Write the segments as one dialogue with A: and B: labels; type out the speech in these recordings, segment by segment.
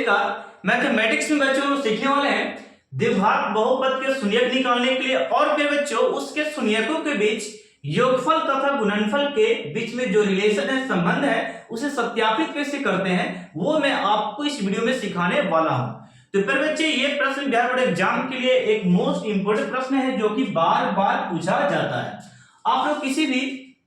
A: नमस्कार। मैथमेटिक्स में बच्चों सीखने वाले हैं द्विघात बहुपद के शून्यक निकालने के लिए और फिर बच्चों उसके शून्यकों के बीच योगफल तथा गुणनफल के बीच में जो रिलेशन है, संबंध है, उसे सत्यापित कैसे करते हैं वो मैं आपको इस वीडियो में सिखाने वाला हूं। तो फिर बच्चे ये प्रश्न बिहार बोर्ड एग्जाम के लिए एक मोस्ट इंपोर्टेंट प्रश्न है जो कि बार बार पूछा जाता है। आप लोग किसी भी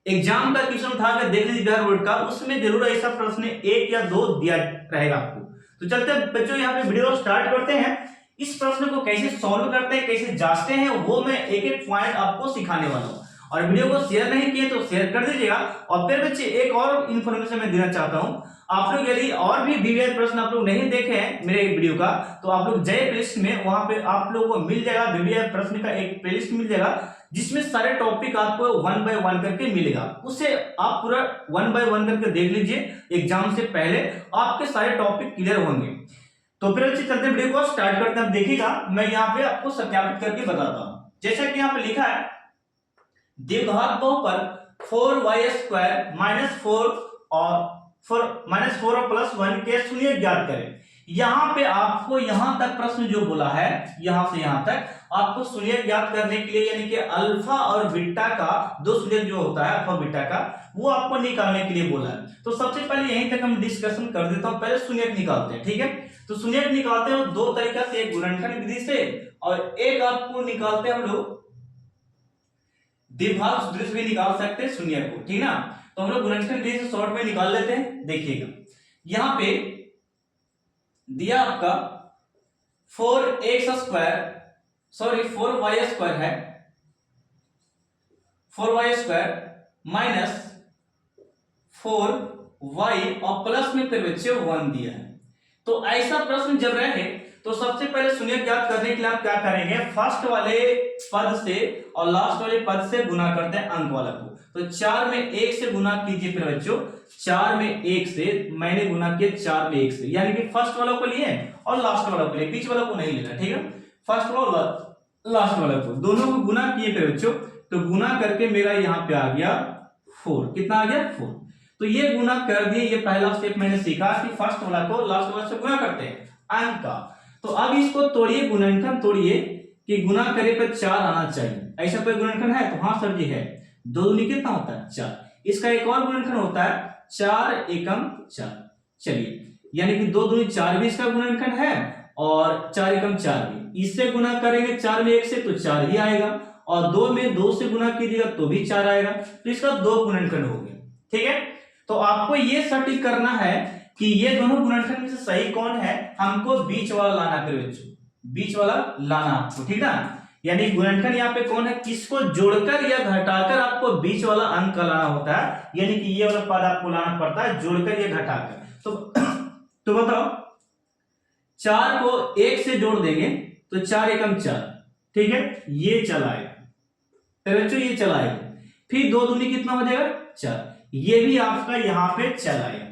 A: एग्जाम का क्वेश्चन उठाकर देख लीजिए बिहार बोर्ड का, उसमें जरूर ऐसा प्रश्न एक या दो दिया रहेगा आपको। तो चलते बच्चों यहाँ पे वीडियो स्टार्ट करते हैं। इस प्रश्न को कैसे सॉल्व करते हैं, कैसे जांचते हैं, वो मैं एक एक पॉइंट आपको सिखाने वाला हूँ। और वीडियो को शेयर नहीं किए तो शेयर कर दीजिएगा। और फिर बच्चे एक और इन्फॉर्मेशन मैं देना चाहता हूँ, आप लोग यदि और भी वीवीआई प्रश्न आप लोग नहीं देखे हैं मेरे वीडियो का, तो आप लोग जय प्लेलिस्ट में वहां पे आप लोगों को मिल जाएगा वीवीआई प्रश्न का एक प्लेलिस्ट मिल जाएगा, जिसमें सारे टॉपिक आपको 1 बाय 1 करके मिलेगा। उसे आप पूरा 1 बाय 1 करके देख लीजिए, एग्जाम से पहले आपके सारे टॉपिक क्लियर होंगे। तो फिर अच्छे चलते वीडियो को स्टार्ट करते हैं। देखिएगा मैं यहाँ पे आपको सत्यापित करके बताता हूँ। जैसा कि यहाँ पे लिखा है, द्विघात बहुपद 4y² -4 और +1 के शून्यक ज्ञात करें। यहां पे आपको यहां तक प्रश्न जो बोला है, यहां से यहां तक आपको शून्यक ज्ञात करने के लिए, यानी कि अल्फा और बीटा का दो शून्यक जो होता है अल्फा बीटा का, वो आपको निकालने के लिए बोला है। तो सबसे पहले यहीं तक हम डिस्कशन कर देता हूं। पहले शून्यक निकालते हैं, ठीक है। तो शून्यक निकालते हैं दो तरीका से, एक गुणनखंड विधि से और एक आपको निकालते हैं हम लोग द्विघात सूत्र से भी निकाल सकते हैं शून्यक को, ठीक ना। तो हम लोग गुणनखंड विधि से शॉर्ट में निकाल लेते हैं। देखिएगा यहां पे दिया आपका 4y² है, 4y² माइनस 4y और प्लस में फिर बच्चे 1 दिया है। तो ऐसा प्रश्न जब रहे तो सबसे पहले शून्यक ज्ञात करने के लिए आप क्या करेंगे, फर्स्ट वाले पद से और लास्ट वाले पद से गुना करते हैं अंक वाला को। तो 4 में 1 से गुना कीजिए फिर बच्चों, 4 में 1 से मैंने गुना किया 4 में 1 से, यानी कि फर्स्ट वाला को लिए और लास्ट वाला को लिए, बीच वाला को नहीं लेना, ठीक है। फर्स्ट वाला लास्ट वाला को दोनों को गुना किए फिर बच्चों, तो गुना करके मेरा यहाँ पे आ गया 4। कितना आ गया 4। तो ये गुना कर दिए। ये पहला स्टेप मैंने सीखा कि फर्स्ट वाला को लास्ट वाला से गुना करते हैं अंक का। तो अब इसको तोड़िए, गुणनखंड तोड़िए कि गुना करे पर 4 आना चाहिए। ऐसा कोई गुणनखंड है? तो हाँ सर जी है। 2 दूनी कितना होता है 4। इसका एक और गुणनखंड होता है 4 एकम 4। चलिए, यानी कि 2 दूनी 4 भी इसका गुणनखंड है और 4 एकम 4 भी। इससे गुना करेंगे 4 में 1 से तो 4 ही आएगा, और 2 में 2 से गुना कीजिएगा तो भी 4 आएगा। तो इसका 2 गुणनखंड हो गया, ठीक है। तो आपको ये सटीक करना है कि ये दोनों गुणनखंड में से सही कौन है, हमको बीच वाला लाना है बच्चों, बीच वाला लाना आपको, ठीक ना। यानी गुणनखंड यहाँ पे कौन है, किसको जोड़कर या घटाकर आपको बीच वाला अंक का लाना होता है, यानी कि ये वाला पद आपको लाना पड़ता है जोड़कर या घटाकर। तो बताओ, 4 को 1 से जोड़ देंगे तो 4 एकम 4, ठीक है, ये चलाएगा तो बच्चों ये चलाएगा। फिर 2 दूनी कितना हो जाएगा 4, ये भी आपका यहाँ पे चलाएगा।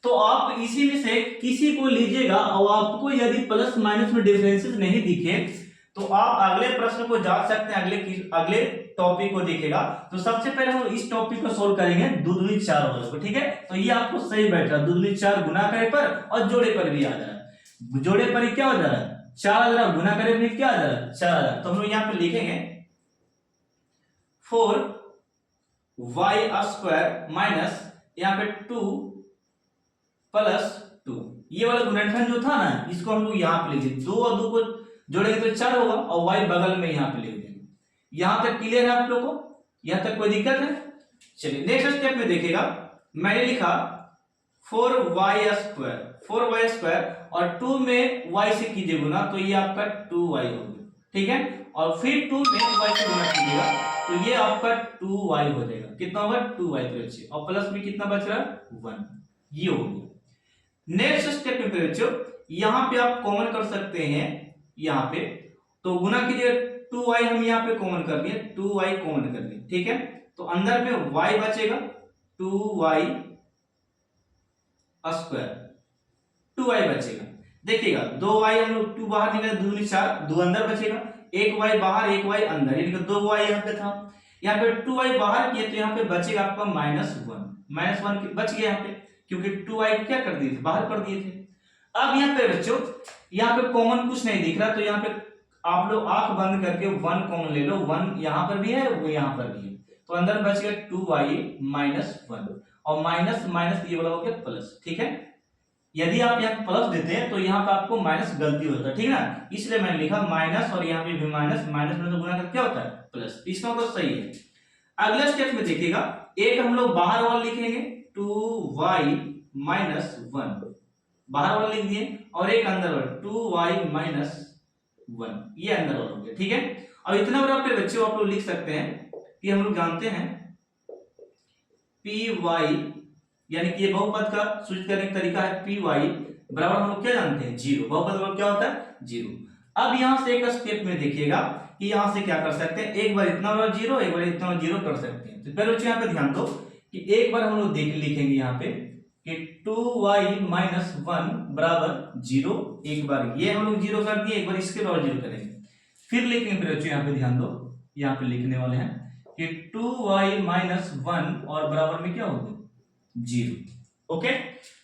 A: तो आप इसी में से किसी को लीजिएगा और आपको यदि प्लस माइनस में डिफरेंसेस नहीं दिखे तो आप अगले प्रश्न को जांच सकते हैं, अगले टॉपिक को देखेगा। तो सबसे पहले हम इस टॉपिक को सोल्व करेंगे 2 दूनी 4 वाले को, ठीक है। तो ये आपको सही बैठ रहा है, 2 दूनी 4 गुना करे पर और जोड़े पर भी आ जा रहा है। जोड़े पर क्या हो जा रहा है 4 आ जा रहा है, गुना करे पर क्या आ जा रहा है 4 आ जा रहा है। तो हम लोग यहाँ पे लिखेंगे 4y² माइनस यहाँ पे 2 + 2, ये वाला गुणनखंड जो था ना, इसको हम लोग यहाँ पे लिख देंगे। 2 और 2 को जोड़ेंगे तो 4 होगा और y बगल में यहाँ पे लिख देंगे। यहां तक क्लियर है आप लोगों को? यहां तक कोई दिक्कत है? चलिए नेक्स्ट स्टेप में देखिएगा, मैंने लिखा 4y² और 2 में y से कीजिए गुना तो ये आपका 2y हो गया, ठीक है। और फिर 2 में y से गुना कीजिएगा तो ये आपका 2y हो जाएगा। कितना होगा 2y तो बच्चे, और प्लस में कितना बच रहा है 1, ये हो गया। नेक्स्ट स्टेप में बच्चों यहां पे आप कॉमन कर सकते हैं, यहां पे तो गुना कीजिए 2y, हम यहां पे कॉमन कर लिए, 2y कॉमन कर लिए, ठीक है। तो अंदर में y बचेगा 2y², 2y बचेगा। देखिएगा 2y हम लोग 2 बाहर निकाले, 2 दूनी 4, 2 अंदर बचेगा, 1y बाहर 1y अंदर, यानी कि 2y यहाँ पे था। यहाँ पे 2y बाहर किए तो यहाँ पे बचेगा आपका -1 बच गया यहाँ पे, क्योंकि 2y क्या कर दिए थे, बाहर कर दिए थे। अब यहाँ पे बच्चों, यहाँ पे कॉमन कुछ नहीं दिख रहा, तो यहाँ पे आप लोग आंख बंद करके 1 कॉमन ले लो। 1 यहाँ पर भी है, वो यहाँ पर भी है, तो अंदर बच गया 2y माइनस 1, और माइनस माइनस ये वाला हो गया प्लस। ठीक है, यदि आप यहाँ प्लस देते हैं तो यहाँ पे आपको माइनस गलती होता है, ठीक है ना, इसलिए मैंने लिखा माइनस, और यहाँ पे भी माइनस, माइनस में तो गुना कर क्या होता है प्लस, इसका मतलब सही है। अगले स्टेप में देखिएगा, एक हम लोग बाहर वाला लिखेंगे 2y माइनस 1, बाहर वाला लिख दिए, और एक अंदर वाला 2y माइनस 1, ये अंदर वाला हो गया। ठीक है, अब इतना बड़ा पे बच्चों आप लोग लिख सकते हैं कि हम लोग जानते हैं py, यानी कि ये बहुपद का सूचित करने का तरीका है py बराबर, हम लोग क्या जानते हैं 0, बहुपद बराबर क्या होता है 0। अब यहां से एक स्टेप में देखिएगा कि यहां से क्या कर सकते हैं, एक बार इतना वाला 0, एक बार इतना वाला 0 कर सकते हैं। तो पहले यहाँ पे ध्यान दो कि एक बार हम लोग देख लिखेंगे यहाँ पे कि 2y माइनस 1 बराबर 0, एक बार ये हम लोग 0 कर दिए, एक बार इसके बराबर 0 करेंगे, फिर लिखेंगे। फिर बच्चों यहाँ पे ध्यान दो, यहाँ पे लिखने वाले हैं कि 2y माइनस 1 और बराबर में क्या होगा 0। ओके,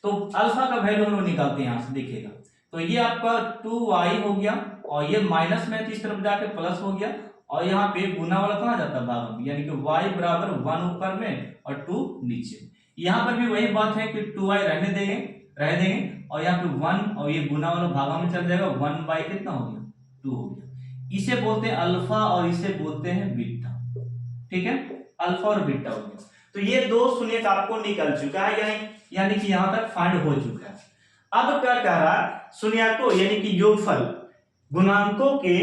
A: तो अल्फा का वैल्यू हम लोग निकालते हैं, यहां से देखिएगा, तो ये आपका 2y हो गया, और ये माइनस में इस तरफ जाके प्लस हो गया, और यहाँ पे गुना वाला कहां जाता है भाग में, यानी कि y बराबर 1 ऊपर में और 2 नीचे। यहाँ पर भी वही बात है कि 2y रहने देंगे, और यहाँ पे 1 और ये गुना वाला भागा में चल जाएगा, 1 बाई कितना हो गया 2 हो गया। इसे बोलते हैं अल्फा और इसे बोलते हैं बीटा। ठीक है, अल्फा और बीटा हो गया। तो ये दो शून्य आपको निकल चुका है, यानी कि यहां तक फाइंड हो चुका है। अब क्या कह रहा है, शून्यको यानी कि योगफल गुणांकों के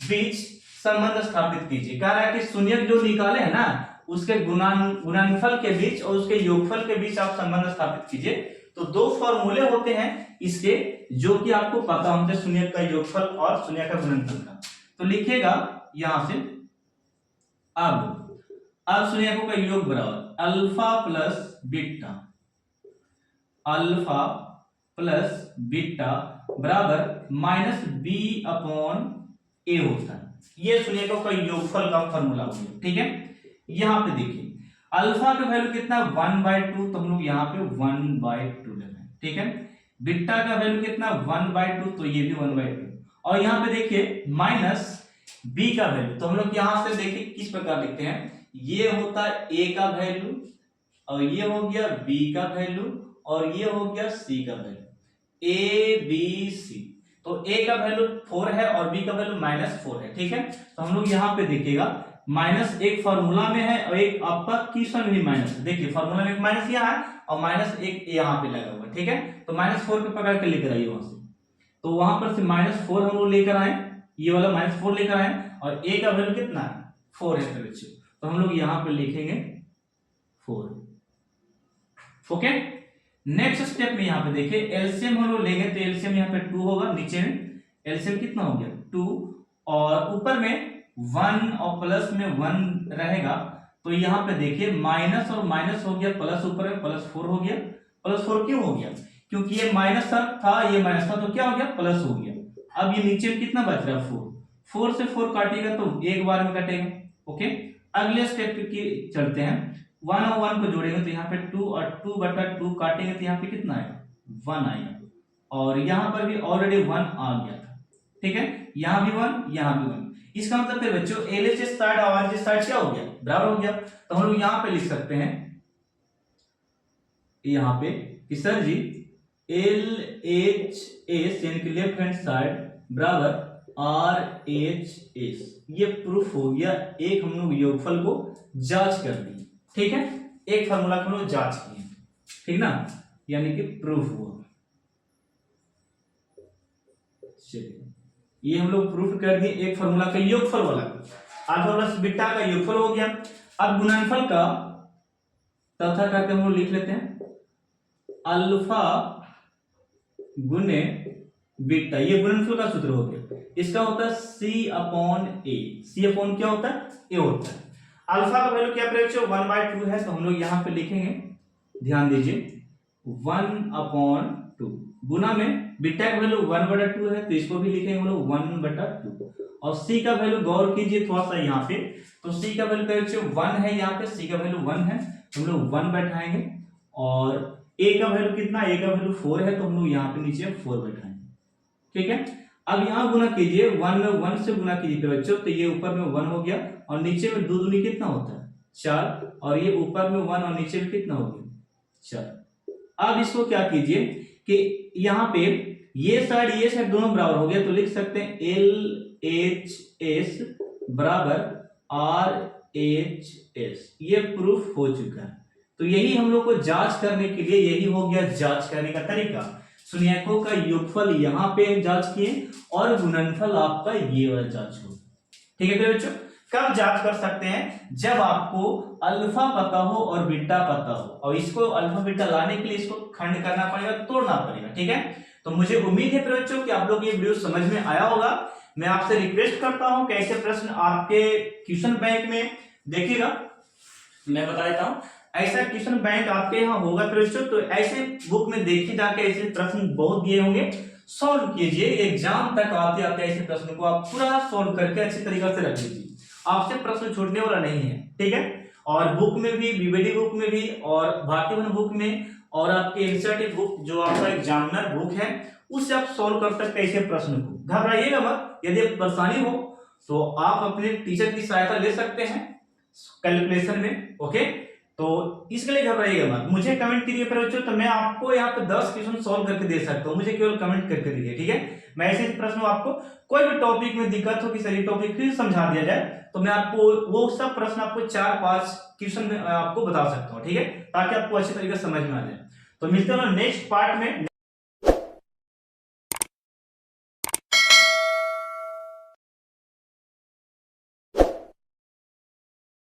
A: बीच संबंध स्थापित कीजिए। कह रहा है कि शून्य जो निकाले हैं ना, उसके गुणनफल के बीच और उसके योगफल के बीच आप संबंध स्थापित कीजिए। तो दो फॉर्मूले होते हैं इसके, जो कि आपको पता होते हैं, शून्य का योगफल और शून्य का गुणनफल का। तो लिखिएगा यहां से, अब शून्यकों का योग बराबर alpha plus beta, alpha plus beta बराबर माइनस बी अपॉन ए होता है। ये शून्यकों का योगफल का फॉर्मूला हो गया। ठीक है, यहां पे देखिए अल्फा का वैल्यू कितना 1/2, तो हम लोग यहाँ पे 1/2 ले रहे हैं। ठीक है, बीटा का वैल्यू कितना 1/2, तो ये भी 1/2, और यहाँ पे देखिए माइनस बी का वैल्यू, तो हम लोग यहां से देखिए किस प्रकार लिखते हैं, ये होता है ए का वैल्यू, और ये हो गया बी का वैल्यू, और ये हो गया सी का वैल्यू, ए बी सी। तो ए का वैल्यू 4 है और बी का वैल्यू -4 है। ठीक है, तो हम लोग यहाँ पे देखिएगा माइनस एक फॉर्मूला में है और एक आपका क्वेश्चन भी माइनस। देखिए फॉर्मूला में एक माइनस यहाँ है और माइनस एक यहाँ पे लगा हुआ है। ठीक है, तो -4 पे पकड़ के लेकर आइए वहां से, तो वहां पर से -4 हम लोग लेकर आए, ये वाला -4 लेकर आए, और ए का वैल्यू कितना है 4 है बच्चों, तो हम लोग यहाँ पे लिखेंगे 4। ओके, नेक्स्ट स्टेप में यहाँ पे देखिए एलसीएम हम लोग लेंगे, तो एलसीएम यहाँ पे 2 होगा, नीचे में एलसीएम कितना हो गया 2, और ऊपर में 1 और प्लस में 1 रहेगा। तो यहाँ पे देखिए माइनस और माइनस हो गया, प्लस ऊपर में +4 हो गया। +4 क्यों हो गया, क्योंकि ये माइनस था, ये माइनस था, तो क्या हो गया प्लस हो गया। अब ये नीचे में कितना बच रहा है 4 से 4 काटेगा तो एक बार में कटेगा। ओके, अगले स्टेप की चलते हैं, 1 और 1 को जोड़ेंगे तो यहाँ पे 2 और 2/2 काटेंगे तो यहाँ पे कितना आएगा 1 आएगा, और यहाँ पर भी ऑलरेडी 1 आ गया था। ठीक है, यहाँ भी 1, यहाँ भी 1, इसका मतलब है बच्चों एलएचएस साइड और आरएचएस साइड क्या हो गया बराबर हो गया। तो हम लोग यहाँ पे लिख सकते हैं, यहाँ पे कि सर जी LHS यानी कि लेफ्ट हैंड साइड बराबर RHS, ये प्रूफ हो गया। एक हम लोग योगफल को जांच कर दी। ठीक है, एक फार्मूला को हम लोग जांच किए, ठीक ना, यानी कि प्रूफ हुआ। चलिए ये हम लोग प्रूफ कर दिए एक फार्मूला का योगफल वाला, अल्फा प्लस बीटा का योगफल हो गया। अब गुणनफल का तथा करके हम लोग लिख लेते हैं अल्फा गुने बीटा, ये गुणनफल का सूत्र हो गया। इसका होता है C/A, C/ क्या होता है A होता है। अल्फा का वैल्यू क्या बच्चों 1/2 है, तो हम लोग यहाँ पे लिखेंगे, ध्यान दीजिए 1/2 गुना में बीटा का वैल्यू 1/2 है, तो इसको भी लिखेंगे हम लोग 1/2, और C का वैल्यू गौर कीजिए थोड़ा सा यहाँ पे, तो C का वैल्यू बच्चों 1 है, यहाँ पे C का वैल्यू 1 है, हम लोग 1 बैठाएंगे, और ए का वैल्यू कितना, ए का वैल्यू 4 है, तो हम लोग यहाँ पे नीचे 4 बैठाएंगे, ठीक है। अब यहाँ गुना कीजिए, 1 में 1 से गुना कीजिए फिर बच्चों, तो ये ऊपर में 1 हो गया और नीचे में 2 दूनी कितना होता है 4, और ये ऊपर में 1 और नीचे में कितना हो गया 4। अब इसको क्या कीजिए कि यहाँ पे ये साइड दोनों बराबर हो गया, तो लिख सकते हैं LHS बराबर RHS। ये प्रूफ हो चुका है। तो यही हम लोग को जांच करने के लिए, यही हो गया जांच करने का तरीका। शून्यकों का योगफल यहाँ पे जांच किए और गुणनफल आपका ये वाला जांच हो, ठीक है बच्चों। कब जांच कर सकते हैं, जब आपको अल्फा पता हो और बीटा पता हो, और इसको अल्फा बीटा लाने के लिए इसको खंड करना पड़ेगा, तोड़ना पड़ेगा, ठीक है। तो मुझे उम्मीद है बच्चों कि आप लोग ये वीडियो समझ में आया होगा। मैं आपसे रिक्वेस्ट करता हूं कि ऐसे प्रश्न आपके क्वेश्चन बैंक में देखिएगा, मैं बता देता हूं ऐसा क्वेश्चन बैंक आपके यहाँ होगा बच्चों, तो ऐसे बुक में देखिए जाके ऐसे प्रश्न बहुत दिए होंगे, सॉल्व कीजिए। एग्जाम तक आते आते ऐसे प्रश्न को आप पूरा सॉल्व करके अच्छे तरीके से रख लीजिए, आपसे प्रश्न छूटने वाला नहीं है, ठीक है। और बुक में भी, बीबीडी बुक में भी, और भारतीय वन बुक में, और आपके एनसीईआरटी बुक जो आपका एग्जामिनर बुक है, उससे आप सॉल्व कर सकते हैं ऐसे प्रश्न को। घबराइएगा मत, यदि परेशानी हो तो आप अपने टीचर की सहायता ले सकते हैं कैलकुलेशन में, ओके। तो इसके लिए घबराइएगा मत, मुझे कमेंट कीजिए फिर बच्चों, तो मैं आपको यहाँ पे 10 क्वेश्चन सॉल्व करके दे सकता हूँ, मुझे केवल कमेंट करके दीजिए, ठीक है। मैं ऐसे प्रश्न आपको कोई भी टॉपिक में दिक्कत हो, किसी टॉपिक फिर समझा दिया जाए, तो मैं आपको वो सब प्रश्न आपको 4-5 क्वेश्चन में आपको बता सकता हूँ, ठीक है, ताकि आपको अच्छे तरीके से समझ में आ जाए। तो मिलते हैं नेक्स्ट पार्ट में।